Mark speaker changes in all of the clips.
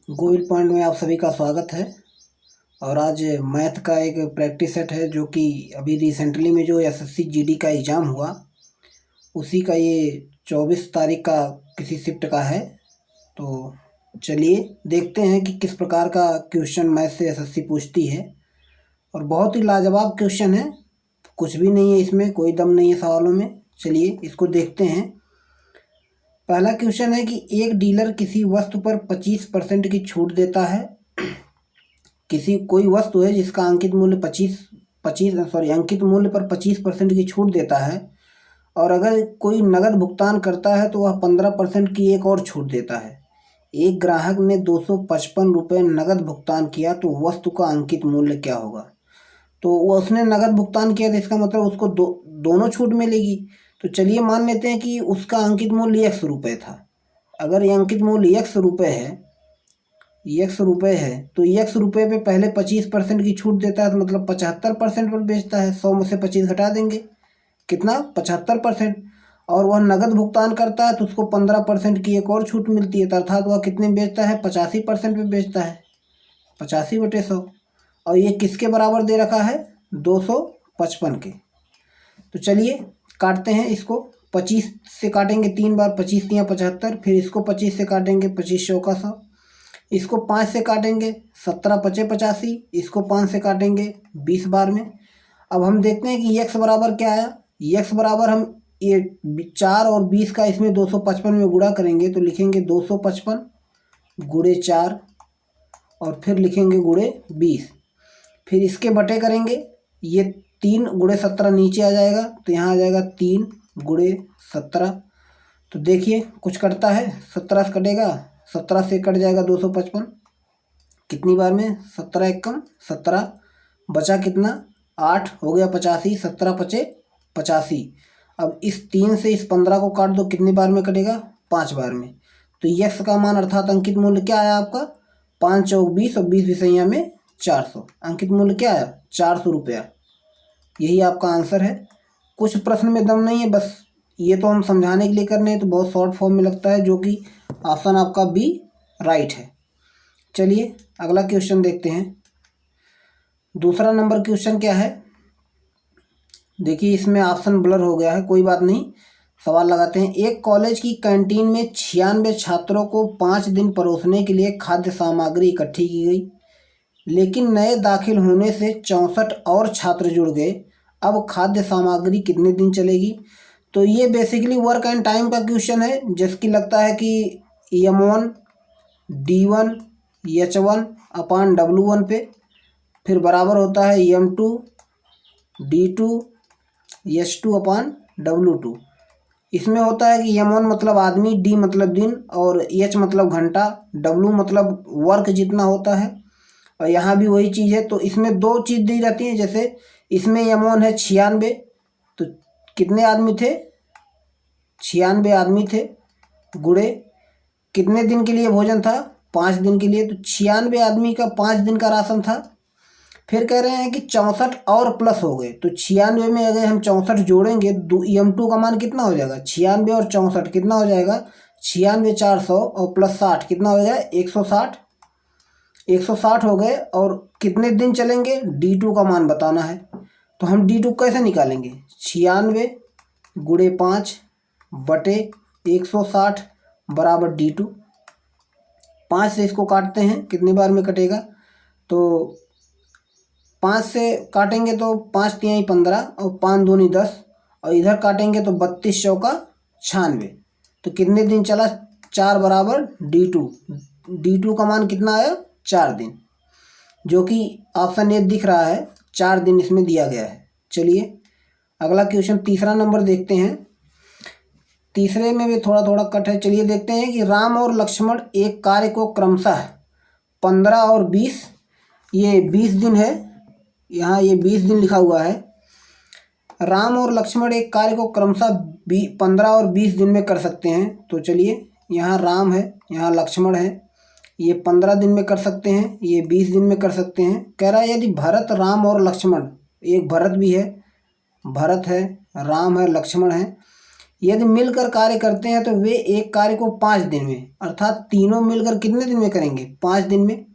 Speaker 1: Govil point में आप सभी का स्वागत है। और आज मैथ का एक प्रैक्टिस सेट है जो कि अभी रिसेंटली में जो एसएससी जीडी का एग्ज़ाम हुआ उसी का ये 24 तारीख का किसी शिफ्ट का है। तो चलिए देखते हैं कि किस प्रकार का क्वेश्चन मैथ से एसएससी पूछती है। और बहुत ही लाजवाब क्वेश्चन है, कुछ भी नहीं है इसमें, कोई दम नहीं है सवालों में। चलिए इसको देखते हैं। पहला क्वेश्चन है कि एक डीलर किसी वस्तु पर 25% की छूट देता है। किसी कोई वस्तु है जिसका अंकित मूल्य अंकित मूल्य पर 25% की छूट देता है, और अगर कोई नगद भुगतान करता है तो वह 15% की एक और छूट देता है। एक ग्राहक ने 255 रुपये नगद भुगतान किया तो वस्तु का अंकित मूल्य क्या होगा। तो वो उसने नगद भुगतान किया तो इसका मतलब उसको दोनों छूट मिलेगी। तो चलिए मान लेते हैं कि उसका अंकित मूल्य ₹100 था। अगर ये अंकित मूल्य ₹100 है तो ₹100 पे पहले 25% की छूट देता है, तो मतलब 75% पर बेचता है। 100 में से 25 घटा देंगे, कितना, 75%। और वह नगद भुगतान करता है तो उसको 15% की एक और छूट मिलती है, अर्थात वह कितने में बेचता है, 85% पे बेचता है, 85/100। और ये किसके बराबर दे रखा है, 255 के। तो चलिए काटते हैं इसको। 25 से काटेंगे 3 बार, 25 तियाँ 75, फिर इसको 25 से काटेंगे, 25 चौका 100। इसको 5 से काटेंगे, 17 पचे 85। इसको 5 से काटेंगे 20 बार में। अब हम देखते हैं कि x बराबर क्या आया। x बराबर हम ये 4 और 20 का इसमें 255 में गुणा करेंगे तो लिखेंगे 255 गुणे 4, और फिर लिखेंगे गुणे 20। फिर इसके बटे करेंगे, ये 3 गुणे 17 नीचे आ जाएगा तो यहाँ आ जाएगा 3 गुणे 17। तो देखिए कुछ कटता है, 17 से कटेगा, 17 से कट जाएगा 255, कितनी बार में, 17 एकम 17, बचा कितना, 8, हो गया 85, 17 पचे 85। अब इस 3 से इस 15 को काट दो, कितनी बार में कटेगा, 5 बार में। तो यक्स का मान अर्थात अंकित मूल्य क्या आया आपका, 5 चौक 20 और 20 विषैया में 400। अंकित मूल्य क्या आया, 400 रुपया। यही आपका आंसर है। कुछ प्रश्न में दम नहीं है, बस ये तो हम समझाने के लिए कर रहे हैं, तो बहुत शॉर्ट फॉर्म में लगता है, जो कि ऑप्शन आपका बी राइट है। चलिए अगला क्वेश्चन देखते हैं। दूसरा नंबर क्वेश्चन क्या है, देखिए इसमें ऑप्शन ब्लर हो गया है, कोई बात नहीं, सवाल लगाते हैं। एक कॉलेज की कैंटीन में 96 छात्रों को 5 दिन परोसने के लिए खाद्य सामग्री इकट्ठी की गई, लेकिन नए दाखिल होने से 64 और छात्र जुड़ गए। अब खाद्य सामग्री कितने दिन चलेगी। तो ये बेसिकली वर्क एंड टाइम का क्वेश्चन है, जिसकी लगता है कि M1 D1 H1 अपान W1 पे, फिर बराबर होता है M2 D2 H2 अपान W2। इसमें होता है कि M1 मतलब आदमी, D मतलब दिन, और H मतलब घंटा, W मतलब वर्क जितना होता है। और यहाँ भी वही चीज़ है। तो इसमें दो चीज़ दी जाती है, जैसे इसमें M1 है 96, तो कितने आदमी थे, 96 आदमी थे, गुणे कितने दिन के लिए भोजन था, 5 दिन के लिए, तो 96 आदमी का 5 दिन का राशन था। फिर कह रहे हैं कि 64 और प्लस हो गए, तो 96 में अगर हम 64 जोड़ेंगे, M2 का मान कितना हो जाएगा, 96 और 64 कितना हो जाएगा, 96 400 और प्लस 60 कितना हो जाएगा, 160। 160 हो गए, और कितने दिन चलेंगे, D2 का मान बताना है। तो हम D2 कैसे निकालेंगे, 96 गुणे 5 बटे 160 बराबर D2। 5 से इसको काटते हैं, कितनी बार में कटेगा, तो 5 से काटेंगे तो 5 तिहाई 15 और 5 दूनी 10, और इधर काटेंगे तो 32 चौका 96। तो कितने दिन चला, 4 बराबर D2। D2 का मान कितना आया, 4 दिन, जो कि ऑप्शन ए दिख रहा है, 4 दिन इसमें दिया गया है। चलिए अगला क्वेश्चन, तीसरा नंबर देखते हैं। तीसरे में भी थोड़ा थोड़ा कट है। चलिए देखते हैं कि राम और लक्ष्मण एक कार्य को क्रमशः 15 और 20, ये 20 दिन है, यहाँ ये 20 दिन लिखा हुआ है। राम और लक्ष्मण एक कार्य को क्रमशः 15 और 20 दिन में कर सकते हैं। तो चलिए यहाँ राम है, यहाँ लक्ष्मण है, ये 15 दिन में कर सकते हैं, ये 20 दिन में कर सकते हैं। कह रहा है यदि भरत, राम और लक्ष्मण, एक भरत भी है, भरत है, राम है, लक्ष्मण है, यदि मिलकर कार्य करते हैं तो वे एक कार्य को 5 दिन में, अर्थात तीनों मिलकर कितने दिन में करेंगे, 5 दिन में।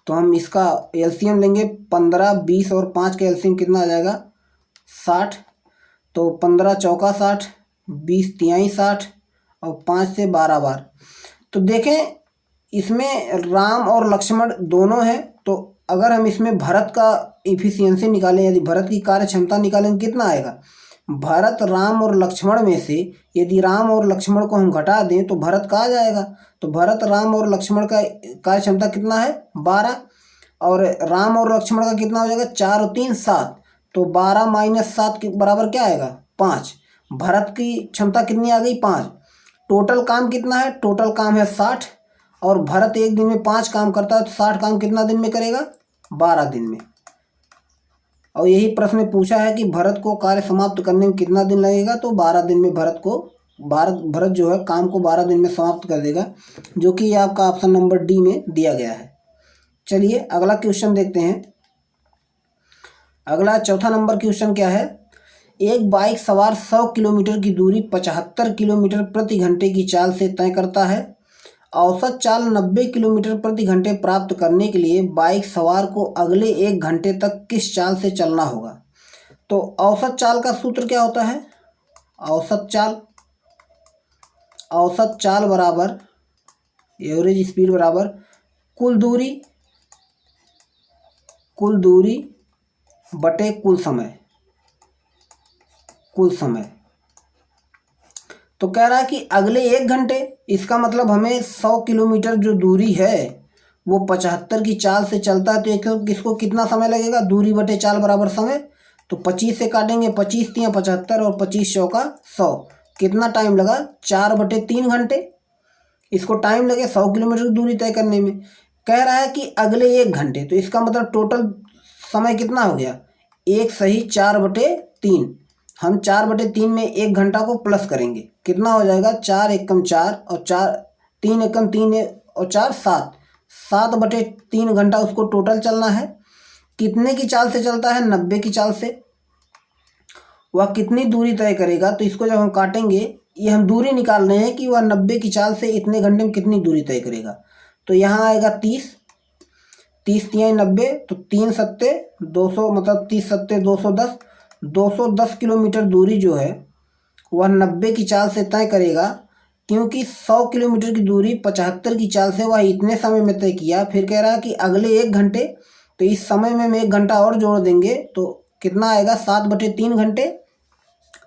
Speaker 1: तो हम इसका एलसीएम लेंगे, 15, 20 और 5 का एलसीएम कितना आ जाएगा, 60। तो 15 चौका 60, 20 तिहाई 60 और 5 से 12 बार। तो देखें इसमें राम और लक्ष्मण दोनों हैं, तो अगर हम इसमें भरत का इफिशियंसी निकालें, यदि भरत की कार्य क्षमता निकालें कितना आएगा, भरत राम और लक्ष्मण में से यदि राम और लक्ष्मण को हम घटा दें तो भरत का आ जाएगा। तो भरत राम और लक्ष्मण का कार्य क्षमता कितना है, 12, और राम और लक्ष्मण का कितना हो जाएगा, 4 और 3 7। तो 12 माइनस 7 के बराबर क्या आएगा, 5। भरत की क्षमता कितनी आ गई, 5। टोटल काम कितना है, टोटल काम है 60, और भरत एक दिन में 5 काम करता है, तो 60 काम कितना दिन में करेगा, 12 दिन में। और यही प्रश्न पूछा है कि भरत को कार्य समाप्त करने में कितना दिन लगेगा, तो 12 दिन में भरत जो है काम को 12 दिन में समाप्त कर देगा, जो कि आपका ऑप्शन नंबर डी में दिया गया है। चलिए अगला क्वेश्चन देखते हैं। अगला चौथा नंबर क्वेश्चन क्या है, एक बाइक सवार 100 किलोमीटर की दूरी 75 किलोमीटर प्रति घंटे की चाल से तय करता है। औसत चाल 90 किलोमीटर प्रति घंटे प्राप्त करने के लिए बाइक सवार को अगले 1 घंटे तक किस चाल से चलना होगा। तो औसत चाल का सूत्र क्या होता है, औसत चाल बराबर एवरेज स्पीड बराबर कुल दूरी बटे कुल समय। तो कह रहा है कि अगले 1 घंटे, इसका मतलब हमें 100 किलोमीटर जो दूरी है वो 75 की चाल से चलता है, तो किसको कितना समय लगेगा, दूरी बटे चाल बराबर समय। तो 25 से काटेंगे, 25 तियां 75 और 25 चौका 100, कितना टाइम लगा, 4/3 घंटे इसको टाइम लगे 100 किलोमीटर की दूरी तय करने में। कह रहा है कि अगले 1 घंटे, तो इसका मतलब टोटल समय कितना हो गया, 1 सही 4/3। हम 4/3 में 1 घंटा को प्लस करेंगे, कितना हो जाएगा, 4 एकम 4 और 3 एकम 3 और 4 7, 7/3 घंटा उसको टोटल चलना है। कितने की चाल से चलता है, 90 की चाल से। वह कितनी दूरी तय करेगा, तो इसको जब हम काटेंगे, ये हम दूरी निकाल रहे हैं कि वह 90 की चाल से इतने घंटे में कितनी दूरी तय करेगा। तो यहाँ आएगा 30 तिहाई 90, तो 3 सत्ते 200, मतलब 30 सत्ते 210, 210 किलोमीटर दूरी जो है वह 90 की चाल से तय करेगा, क्योंकि 100 किलोमीटर की दूरी 75 की चाल से वह इतने समय में तय किया। फिर कह रहा है कि अगले 1 घंटे, तो इस समय में हम 1 घंटा और जोड़ देंगे, तो कितना आएगा, 7/3 घंटे,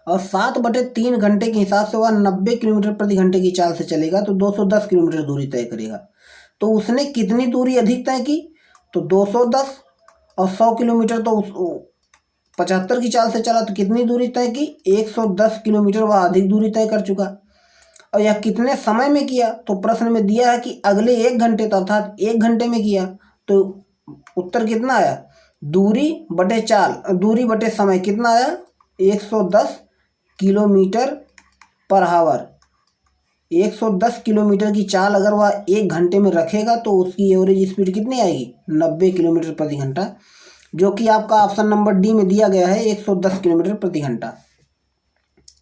Speaker 1: और 7/3 घंटे के हिसाब से वह 90 किलोमीटर प्रति घंटे की चाल से चलेगा, तो 210 किलोमीटर दूरी तय करेगा। तो उसने कितनी दूरी अधिक तय की, तो 210, और 100 किलोमीटर तो 75 की चाल से चला, तो कितनी दूरी तय की, 110 किलोमीटर वह अधिक दूरी तय कर चुका। और यह कितने समय में किया, तो प्रश्न में दिया है कि अगले 1 घंटे, तो अर्थात 1 घंटे में किया। तो उत्तर कितना आया, दूरी बटे समय कितना आया, 110 किलोमीटर पर आवर। 110 किलोमीटर की चाल अगर वह 1 घंटे में रखेगा तो उसकी एवरेज स्पीड कितनी आएगी, 90 किलोमीटर प्रति घंटा, जो कि आपका ऑप्शन नंबर डी में दिया गया है, 110 किलोमीटर प्रति घंटा।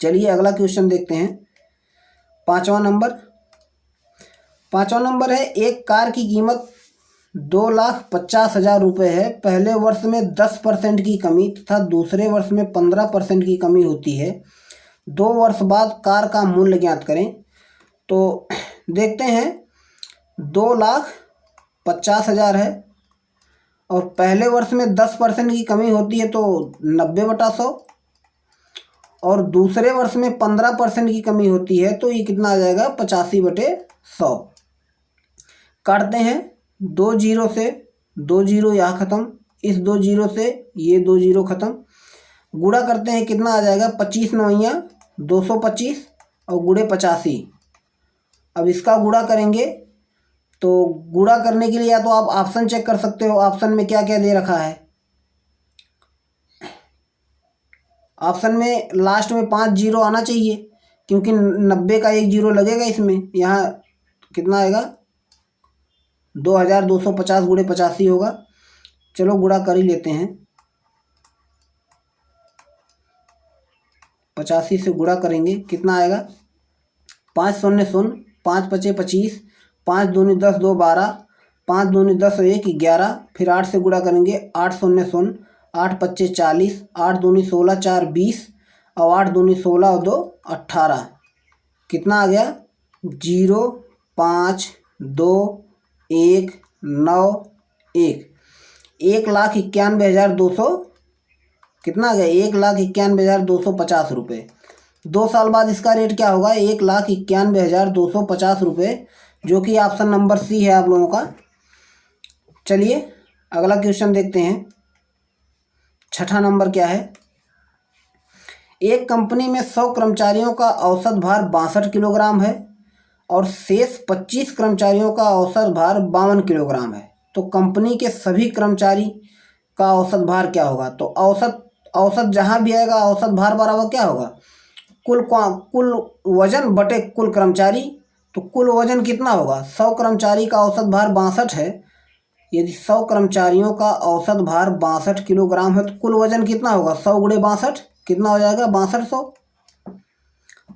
Speaker 1: चलिए अगला क्वेश्चन देखते हैं। पाँचवा नंबर है, एक कार की कीमत 2,50,000 रुपये है। पहले वर्ष में 10% की कमी तथा दूसरे वर्ष में 15% की कमी होती है। 2 वर्ष बाद कार का मूल्य ज्ञात करें। तो देखते हैं, 2,50,000 है और पहले वर्ष में 10% की कमी होती है, तो 90/100, और दूसरे वर्ष में 15% की कमी होती है, तो ये कितना आ जाएगा, 85/100। काटते हैं, 2 जीरो से 2 जीरो यहाँ ख़त्म, इस 2 जीरो से ये 2 जीरो ख़त्म, गुणा करते हैं, कितना आ जाएगा, 25 9 225 और गुणे 85। अब इसका गुणा करेंगे, तो गुणा करने के लिए या तो आप ऑप्शन चेक कर सकते हो, ऑप्शन में क्या क्या दे रखा है। ऑप्शन में लास्ट में 5 जीरो आना चाहिए, क्योंकि 90 का 1 जीरो लगेगा इसमें। यहाँ कितना आएगा, 2,250 गुणे 85 होगा। चलो गुणा कर ही लेते हैं। 85 से गुणा करेंगे कितना आएगा, 5 शून्य शून्य, 5 पचे 25, 5 दूनी 10, 2 12, 5 दूनी 10 और 1 11, फिर 8 से गुणा करेंगे, 8 शून्य शून्य, 8 पच्चे 40, 8 दूनी 16, 4 20 और 8 दूनी 16 और 2 18, कितना आ गया 0 5 2 1 9 1, 1,91,200, कितना आ गया 1,91,250 रुपये। 2 साल बाद इसका रेट क्या होगा, 1,91,250 रुपये, जो कि ऑप्शन नंबर सी है आप लोगों का। चलिए अगला क्वेश्चन देखते हैं। छठा नंबर क्या है, एक कंपनी में 100 कर्मचारियों का औसत भार 62 किलोग्राम है और शेष 25 कर्मचारियों का औसत भार 52 किलोग्राम है, तो कंपनी के सभी कर्मचारी का औसत भार क्या होगा। तो औसत जहाँ भी आएगा औसत भार बराबर क्या होगा, कुल वजन बटे कुल कर्मचारी। तो कुल वजन कितना होगा, 100 कर्मचारी का औसत भार 62 है, यदि 100 कर्मचारियों का औसत भार 62 किलोग्राम है तो कुल वजन कितना होगा, 100 गुणे 62 कितना हो जाएगा 6200।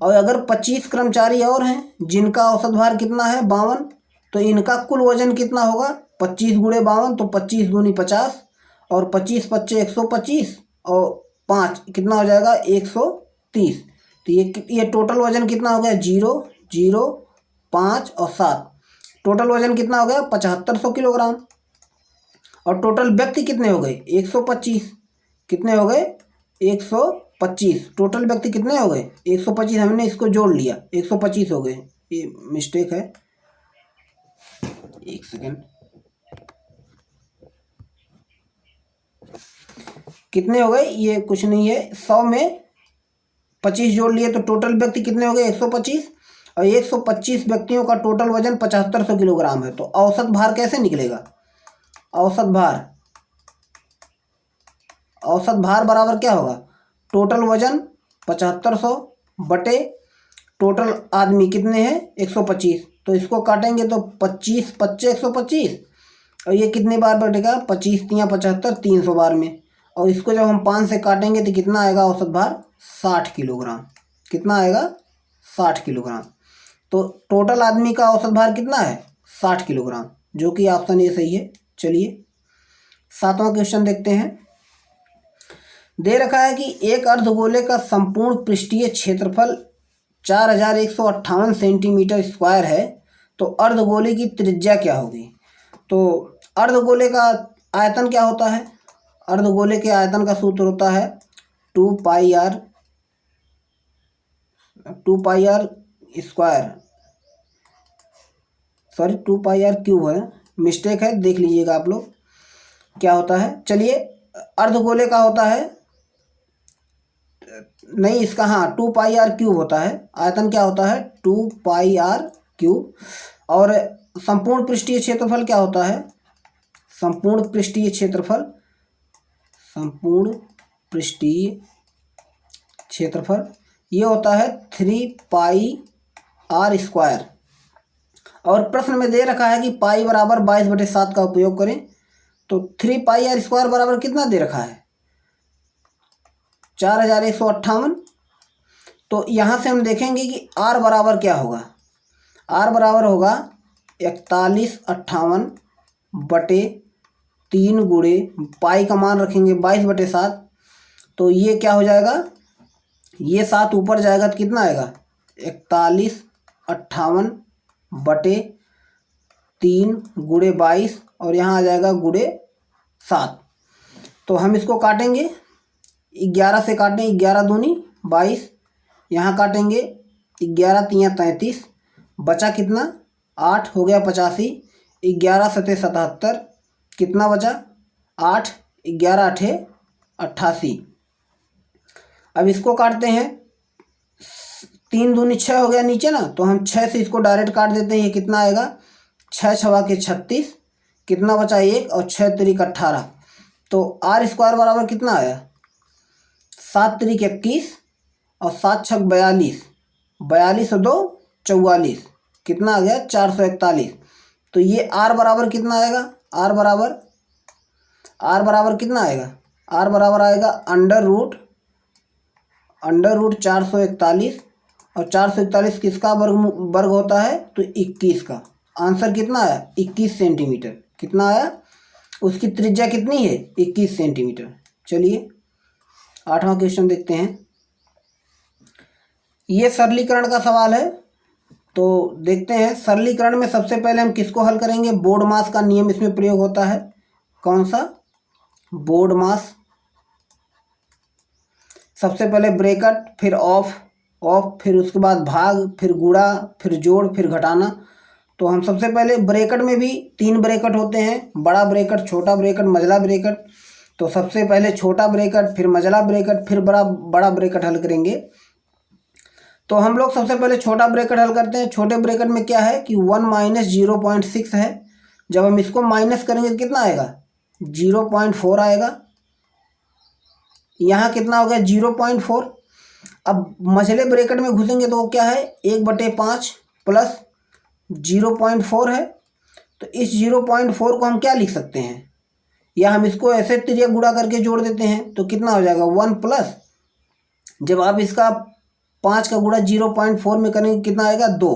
Speaker 1: और अगर 25 कर्मचारी और हैं जिनका औसत भार कितना है 52, तो इनका कुल वजन कितना होगा, 25 गुणे 52, तो 25 दूनी 50 और 25 पच्चे 125 और 5 कितना हो जाएगा 130। तो ये टोटल वजन कितना हो गया 0 0 5 और 7, टोटल वजन कितना हो गया 7500 किलोग्राम। और टोटल व्यक्ति कितने हो गए 125, कितने हो गए 125, टोटल व्यक्ति कितने हो गए 125, हमने इसको जोड़ लिया 125 हो गए, ये मिस्टेक है, एक सेकेंड, कितने हो गए ये कुछ नहीं है, 100 में 25 जोड़ लिए तो टोटल व्यक्ति कितने हो गए 125, और 125 व्यक्तियों का टोटल वजन 7500 किलोग्राम है। तो औसत भार कैसे निकलेगा, औसत भार बराबर क्या होगा, टोटल वजन 7500 बटे टोटल आदमी कितने हैं 125, तो इसको काटेंगे तो 25 पच्चे 125 और ये कितने बार बैठेगा 25 तियाँ 75, 300 बार में, और इसको जब हम 5 से काटेंगे तो कितना आएगा औसत भार 60 किलोग्राम, कितना आएगा 60 किलोग्राम। तो टोटल आदमी का औसत भार कितना है 60 किलोग्राम, जो कि ऑप्शन ए सही है। चलिए 7वां क्वेश्चन देखते हैं। दे रखा है कि एक अर्धगोले का संपूर्ण पृष्ठीय क्षेत्रफल 4158 सेंटीमीटर स्क्वायर है, तो अर्धगोले की त्रिज्या क्या होगी। तो अर्धगोले का आयतन क्या होता है, अर्धगोले के आयतन का सूत्र होता है 2 pi r square, sorry 2 pi r cube है, मिस्टेक है, देख लीजिएगा आप लोग क्या होता है। चलिए अर्धगोले का होता है, नहीं इसका हाँ 2 पाई आर क्यूब होता है, आयतन क्या होता है 2 पाई आर क्यूब। और संपूर्ण पृष्ठीय क्षेत्रफल क्या होता है, संपूर्ण पृष्ठीय क्षेत्रफल ये होता है 3 पाई आर स्क्वायर। और प्रश्न में दे रखा है कि पाई बराबर 22/7 का उपयोग करें, तो 3 पाई आर स्क्वायर बराबर कितना दे रखा है 4158। तो यहाँ से हम देखेंगे कि आर बराबर क्या होगा, आर बराबर होगा 4158 बटे 3 गुणे पाई का मान रखेंगे 22/7, तो ये क्या हो जाएगा, ये 7 ऊपर जाएगा तो कितना आएगा 4158 बटे 3 गुणे 22 और यहाँ आ जाएगा गुणे 7। तो हम इसको काटेंगे 11 से काटें, 11 दूनी 22, यहाँ काटेंगे 11 तियाँ 33, बचा कितना 8 हो गया 85, 11 सते 77, कितना बचा 8, 11 अठे 88। अब इसको काटते हैं, 3 दूनी 6 हो गया नीचे ना, तो हम 6 से इसको डायरेक्ट काट देते हैं, ये कितना आएगा 6 छवा के 36, कितना बचा 1 और 6 तिरिक 18। तो आर स्क्वायर बराबर कितना आया 7 तिरिक 21 और 7 छक 42, 42 और 2 44, कितना आ गया 441। तो ये आर बराबर कितना आएगा, आर बराबर कितना आएगा, आर बराबर आएगा अंडर रूट √441 और 441 किसका वर्ग होता है? तो 21 का। आंसर कितना आया? 21 सेंटीमीटर। कितना आया? उसकी त्रिज्या कितनी है? 21 सेंटीमीटर। चलिए 8वां क्वेश्चन देखते हैं। ये सरलीकरण का सवाल है, तो देखते हैं। सरलीकरण में सबसे पहले हम किसको हल करेंगे? बोर्ड मास का नियम इसमें प्रयोग होता है। कौन सा? बोर्ड मास। सबसे पहले ब्रैकेट, फिर ऑफ, फिर उसके बाद भाग, फिर गुणा, फिर जोड़, फिर घटाना। तो हम सबसे पहले ब्रैकेट में भी 3 ब्रैकेट होते हैं, बड़ा ब्रैकेट, छोटा ब्रैकेट, मझला ब्रैकेट। तो सबसे पहले छोटा ब्रैकेट, फिर मझला ब्रैकेट, फिर बड़ा ब्रैकेट हल करेंगे। तो हम लोग सबसे पहले छोटा ब्रैकेट हल करते हैं। छोटे ब्रैकेट में क्या है कि 1 - 0.6 है। जब हम इसको माइनस करेंगे तो कितना आएगा? 0.4 आएगा। यहाँ कितना हो गया? 0.4। अब मझले ब्रैकेट में घुसेंगे तो वो क्या है? 1/5 प्लस 0.4 है। तो इस 0.4 को हम क्या लिख सकते हैं? या हम इसको ऐसे तिर्यक गुणा करके जोड़ देते हैं तो कितना हो जाएगा? 1 प्लस, जब आप इसका 5 का गुणा 0.4 में करेंगे कितना आएगा? 2।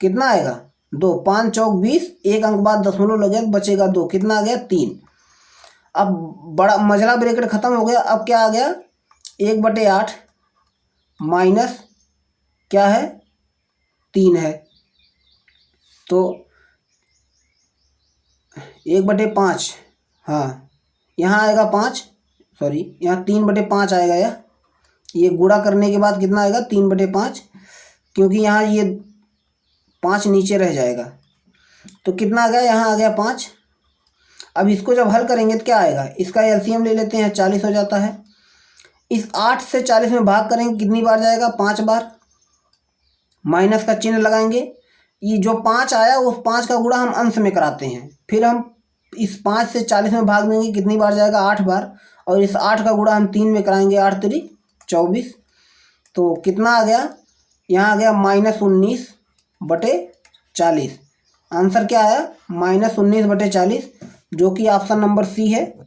Speaker 1: कितना आएगा? 2। 5 चौक 20, एक अंक बाद दशमलव लगे तो बचेगा 2। कितना आ गया? 3। अब बड़ा मझला ब्रैकेट खत्म हो गया। अब क्या आ गया? 1/8 माइनस क्या है? 3 है। तो 1/5, हाँ यहाँ आएगा 5, सॉरी यहाँ 3/5 आएगा। ये गुणा करने के बाद कितना आएगा? 3/5, क्योंकि यहाँ ये 5 नीचे रह जाएगा। तो कितना आ गया? यहाँ आ गया 5। अब इसको जब हल करेंगे तो क्या आएगा? इसका एलसीएम ले लेते हैं, 40 हो जाता है। इस 8 से 40 में भाग करेंगे कितनी बार जाएगा? 5 बार। माइनस का चिन्ह लगाएंगे। ये जो 5 आया उस 5 का गुणा हम अंश में कराते हैं। फिर हम इस 5 से 40 में भाग देंगे, कितनी बार जाएगा? 8 बार। और इस 8 का गुणा हम 3 में कराएंगे, 8 × 3 = 24। तो कितना आ गया? यहाँ आ गया -19/40। आंसर क्या आया? -19/40, जो कि ऑप्शन नंबर सी है।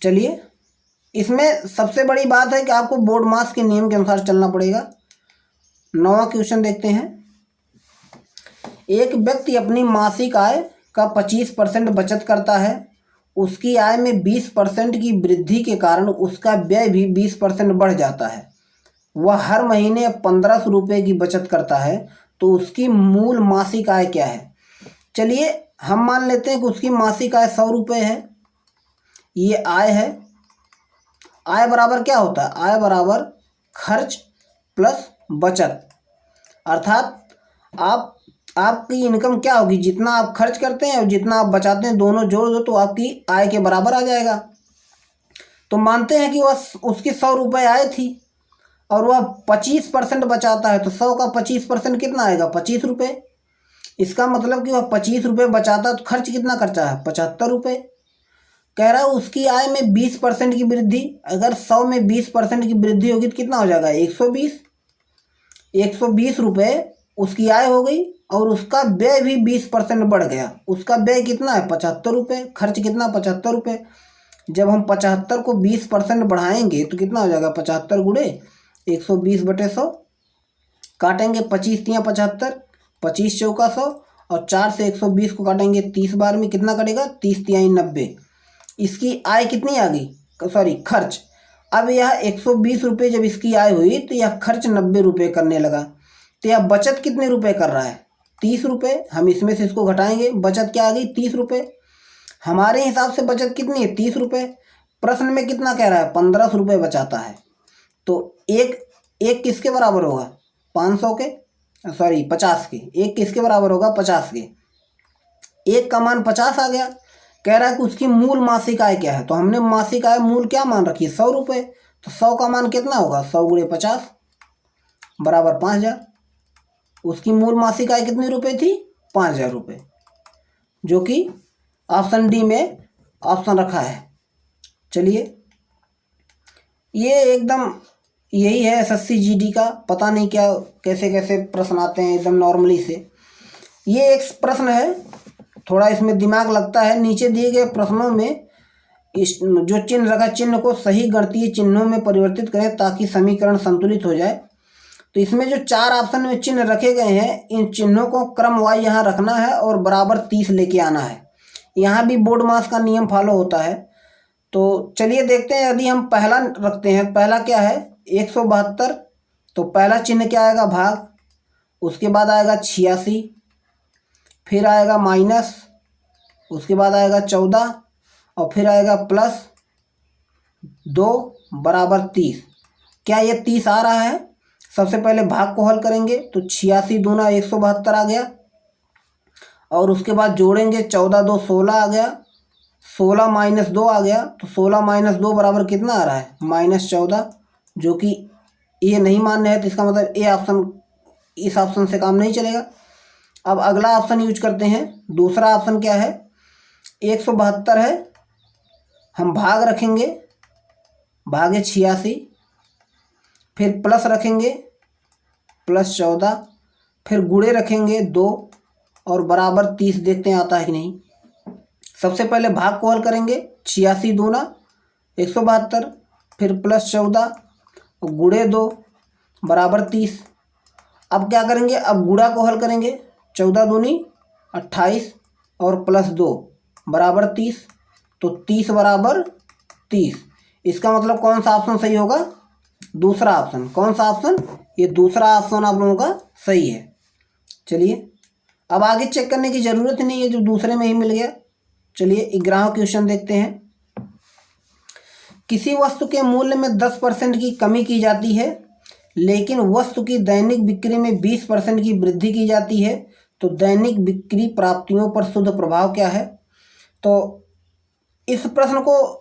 Speaker 1: चलिए, इसमें सबसे बड़ी बात है कि आपको बोर्ड मास के नियम के अनुसार चलना पड़ेगा। 9वां क्वेश्चन देखते हैं। एक व्यक्ति अपनी मासिक आय का 25% बचत करता है। उसकी आय में 20% की वृद्धि के कारण उसका व्यय भी 20% बढ़ जाता है। वह हर महीने 1500 रुपये की बचत करता है, तो उसकी मूल मासिक आय क्या है? चलिए हम मान लेते हैं कि उसकी मासिक आय 100 रुपये है। ये आय है। आय बराबर क्या होता है? आय बराबर खर्च प्लस बचत। अर्थात आपकी इनकम क्या होगी? जितना आप खर्च करते हैं और जितना आप बचाते हैं, दोनों जोड़ दो तो आपकी आय के बराबर आ जाएगा। तो मानते हैं कि वह उसकी 100 रुपये आय थी और वह 25% बचाता है, तो 100 का 25% कितना आएगा? 25 रुपये। इसका मतलब कि वह 25 रुपये बचाता है तो खर्च कितना करता है? 75 रुपये। कह रहा है उसकी आय में 20% की वृद्धि। अगर 100 में 20% की वृद्धि होगी तो कितना हो जाएगा? 120। 120 रुपये उसकी आय हो गई और उसका व्यय भी 20% बढ़ गया। उसका व्यय कितना है? 75 रुपये। खर्च कितना? 75 रुपये। जब हम 75 को 20% बढ़ाएंगे तो कितना हो जाएगा? 75 × 120/100। काटेंगे 25 × 75, 25 चौका 100, और 4 से 120 को काटेंगे 30 बार में, कितना कटेगा? 30 × 3 = 90। इसकी आय कितनी आ गई? सॉरी, खर्च। अब यह 120 रुपये जब इसकी आय हुई तो यह खर्च 90 रुपये करने लगा। तो यह बचत कितने रुपए कर रहा है? 30 रुपये। हम इसमें से इसको घटाएंगे, बचत क्या आ गई? 30 रुपये। हमारे हिसाब से बचत कितनी है? 30 रुपये। प्रश्न में कितना कह रहा है? 1500 रुपये बचाता है। तो एक किसके बराबर होगा? 500 के, सॉरी 50 के। एक किसके बराबर होगा? 50 के। एक का मान 50 आ गया। कह रहा है कि उसकी मूल मासिक आय क्या है? तो हमने मासिक आय मूल क्या मान रखी है? 100 रुपये। तो 100 का मान कितना होगा? 100 × 50 बराबर 5000। उसकी मूल मासिक आय कितनी रुपये थी? 5000 रुपये, जो कि ऑप्शन डी में ऑप्शन रखा है। चलिए, ये एकदम यही है एसएससी जीडी का। पता नहीं क्या कैसे कैसे प्रश्न आते हैं एकदम नॉर्मली से। ये एक प्रश्न है, थोड़ा इसमें दिमाग लगता है। नीचे दिए गए प्रश्नों में इस जो चिन्ह रखा, चिन्ह को सही गणितीय चिन्हों में परिवर्तित करें ताकि समीकरण संतुलित हो जाए। तो इसमें जो 4 ऑप्शन में चिन्ह रखे गए हैं, इन चिन्हों को क्रमवार यहाँ रखना है और बराबर 30 लेके आना है। यहाँ भी बोर्ड मास का नियम फॉलो होता है। तो चलिए देखते हैं, यदि हम पहला रखते हैं, पहला क्या है 172, तो पहला चिन्ह क्या आएगा भाग, उसके बाद आएगा 86, फिर आएगा माइनस, उसके बाद आएगा 14 और फिर आएगा +2 बराबर 30। क्या ये 30 आ रहा है? सबसे पहले भाग को हल करेंगे तो 86 दूना 172 आ गया और उसके बाद जोड़ेंगे 14 2 16 आ गया, 16 माइनस 2 आ गया, तो 16 माइनस 2 बराबर कितना आ रहा है -14, जो कि ये नहीं मान्य है। तो इसका मतलब ए ऑप्शन, इस ऑप्शन से काम नहीं चलेगा। अब अगला ऑप्शन यूज करते हैं। दूसरा ऑप्शन क्या है 172 है, हम भाग रखेंगे, भागे 86, फिर प्लस रखेंगे +14, फिर गुणे रखेंगे 2 और बराबर 30, देखते हैं आता है कि नहीं। सबसे पहले भाग को हल करेंगे, 86 दूना 172, फिर +14 और गुणे 2 बराबर 30। अब क्या करेंगे, अब गुणा को हल करेंगे, 14 दूनी 28 और +2 बराबर 30, तो 30 बराबर 30। इसका मतलब कौन सा ऑप्शन सही होगा? दूसरा ऑप्शन। कौन सा ऑप्शन? ये दूसरा ऑप्शन आप लोगों का सही है। चलिए अब आगे चेक करने की ज़रूरत नहीं है, जो दूसरे में ही मिल गया। चलिए 11वां क्वेश्चन देखते हैं। किसी वस्तु के मूल्य में 10% की कमी की जाती है, लेकिन वस्तु की दैनिक बिक्री में 20% की वृद्धि की जाती है, तो दैनिक बिक्री प्राप्तियों पर शुद्ध प्रभाव क्या है? तो इस प्रश्न को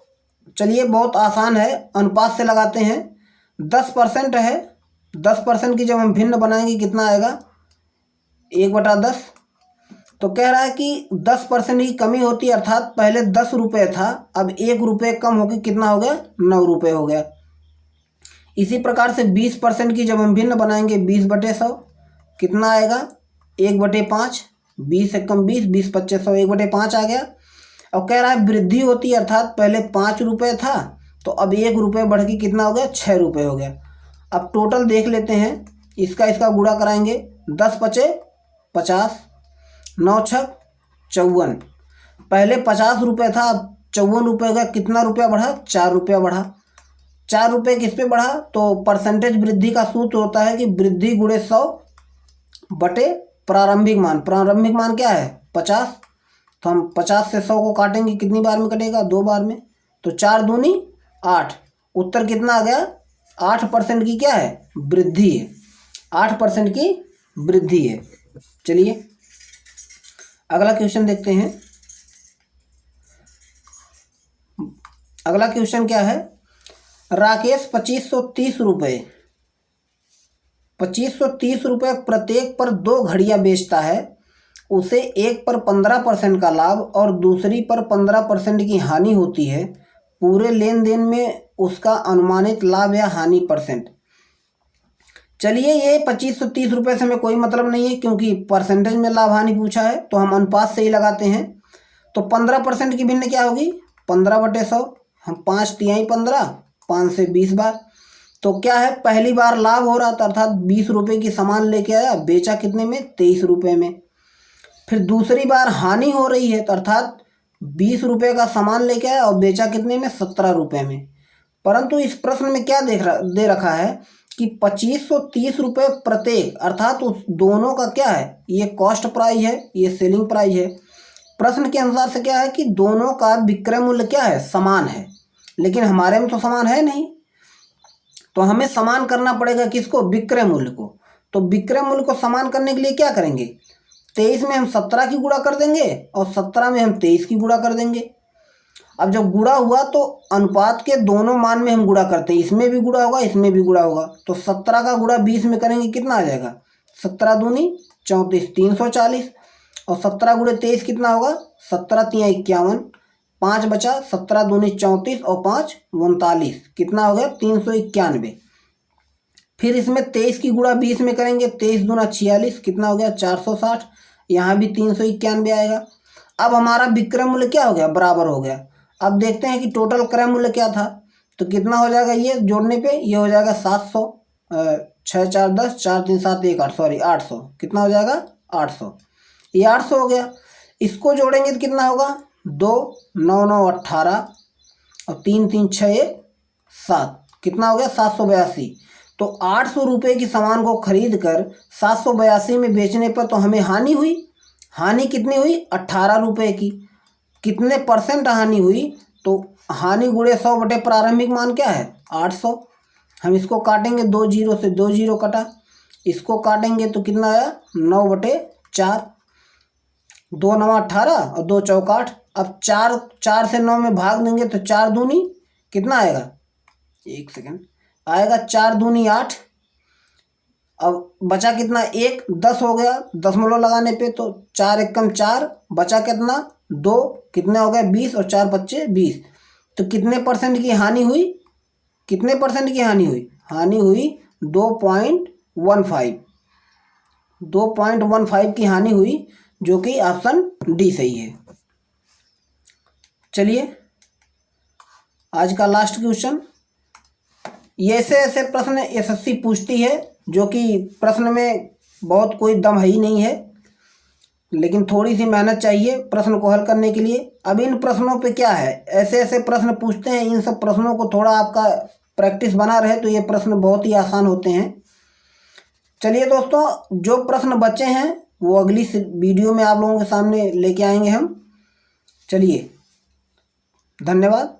Speaker 1: चलिए बहुत आसान है, अनुपात से लगाते हैं। 10% है, 10% की जब हम भिन्न बनाएंगे कितना आएगा 1/10। तो कह रहा है कि 10% की कमी होती है, अर्थात पहले 10 रुपये था, अब 1 रुपये कम होकर कितना हो गया 9 रुपये हो गया। इसी प्रकार से 20% की जब हम भिन्न बनाएंगे 20/100 कितना आएगा 1/5, 20 से कम 20, 20 25 100, 1/5 आ गया। और कह रहा है वृद्धि होती है, अर्थात पहले 5 रुपये था तो अब 1 रुपये बढ़ के कितना हो गया 6 रुपये हो गया। अब टोटल देख लेते हैं, इसका गुणा कराएंगे, 10 पचे 50, 9 छक 54। पहले 50 रुपये था, अब 54 रुपये हो गया। कितना रुपया बढ़ा? 4 रुपया बढ़ा। 4 रुपये किस पे बढ़ा? तो परसेंटेज वृद्धि का सूत्र होता है कि वृद्धि गुणे 100 बटे प्रारंभिक मान। प्रारंभिक मान क्या है 50, तो हम 50 से 100 को काटेंगे, कितनी बार में कटेगा 2 बार में, तो 4 दूनी 8। उत्तर कितना आ गया 8% की क्या है वृद्धि है, 8% की वृद्धि है। चलिए अगला क्वेश्चन देखते हैं। अगला क्वेश्चन क्या है, राकेश 2530 रुपये प्रत्येक पर 2 घड़ियां बेचता है। उसे एक पर 15% का लाभ और दूसरी पर 15% की हानि होती है। पूरे लेन देन में उसका अनुमानित लाभ या हानि परसेंट। चलिए ये 2530 रुपये से हमें कोई मतलब नहीं है, क्योंकि परसेंटेज में लाभ हानि पूछा है तो हम अनुपात से ही लगाते हैं। तो 15% की भिन्न क्या होगी 15/100, हम 5 तिहाई 15, 5 से 20 बार। तो क्या है पहली बार लाभ हो रहा था, अर्थात 20 रुपये की सामान लेके आया, बेचा कितने में 23 रुपये में। फिर दूसरी बार हानि हो रही है, तो अर्थात 20 रुपये का सामान लेके आया और बेचा कितने में 17 रुपये में। परंतु इस प्रश्न में क्या दे रखा है कि 2530 रुपये प्रत्येक, अर्थात उस दोनों का क्या है, ये कॉस्ट प्राइस है, ये सेलिंग प्राइस है। प्रश्न के अनुसार से क्या है कि दोनों का विक्रय मूल्य क्या है समान है, लेकिन हमारे में तो समान है नहीं, तो हमें समान करना पड़ेगा किसको विक्रय मूल्य को। तो विक्रय मूल्य को समान करने के लिए क्या करेंगे 23 में हम 17 की गुणा कर देंगे और 17 में हम 23 की गुणा कर देंगे। अब जब गुणा हुआ तो अनुपात के दोनों मान में हम गुणा करते हैं, इसमें भी गुणा होगा इसमें भी गुणा होगा। तो 17 का गुणा 20 में करेंगे कितना आ जाएगा 17 दूनी 34 340 और 17 गुणे 23 कितना होगा 17 तियां 51, 5 बचा 17 दूनी 34 और 5 39 कितना हो गया 391। फिर इसमें 23 की गुणा 20 में करेंगे 23 दूना 46 कितना हो गया 460, यहाँ भी 391 आएगा। अब हमारा विक्रय मूल्य क्या हो गया बराबर हो गया। अब देखते हैं कि टोटल क्रय मूल्य क्या था। तो कितना हो जाएगा ये जोड़ने पे, ये हो जाएगा 700, 6 4 10, 4 3 7 1 8, सॉरी 800। कितना हो जाएगा 800, ये 800 हो गया। इसको जोड़ेंगे तो कितना होगा 2 9 9 18 और 3 3 6 1 7, कितना हो गया 782। तो 800 रुपये की सामान को खरीद कर 782 में बेचने पर तो हमें हानि हुई। हानि कितनी हुई 18 रुपये की। कितने परसेंट हानि हुई, तो हानि गुणे 100 बटे प्रारंभिक मान क्या है 800। हम इसको काटेंगे, 2 जीरो से 2 जीरो कटा, इसको काटेंगे तो कितना आया 9 बटे 4, 2 9 18 और 2 चौका 8। अब 4 से 9 में भाग देंगे तो 4 दूनी कितना आएगा, एक सेकेंड, आएगा 4 दूनी 8। अब बचा कितना 1, 10 हो गया दशमलव लगाने पे, तो 4 एकम 4, बचा कितना 2, कितने हो गए 20 और 4 बच्चे 20। तो कितने परसेंट की हानि हुई, कितने परसेंट की हानि हुई, हानि हुई 2.15, 2.15 की हानि हुई, जो कि ऑप्शन डी सही है। चलिए आज का लास्ट क्वेश्चन। ये ऐसे प्रश्न एसएससी पूछती है, जो कि प्रश्न में बहुत कोई दम है ही नहीं है, लेकिन थोड़ी सी मेहनत चाहिए प्रश्न को हल करने के लिए। अब इन प्रश्नों पे क्या है, ऐसे प्रश्न पूछते हैं, इन सब प्रश्नों को थोड़ा आपका प्रैक्टिस बना रहे तो ये प्रश्न बहुत ही आसान होते हैं। चलिए दोस्तों, जो प्रश्न बचे हैं वो अगली वीडियो में आप लोगों के सामने लेके आएंगे हम। चलिए, धन्यवाद।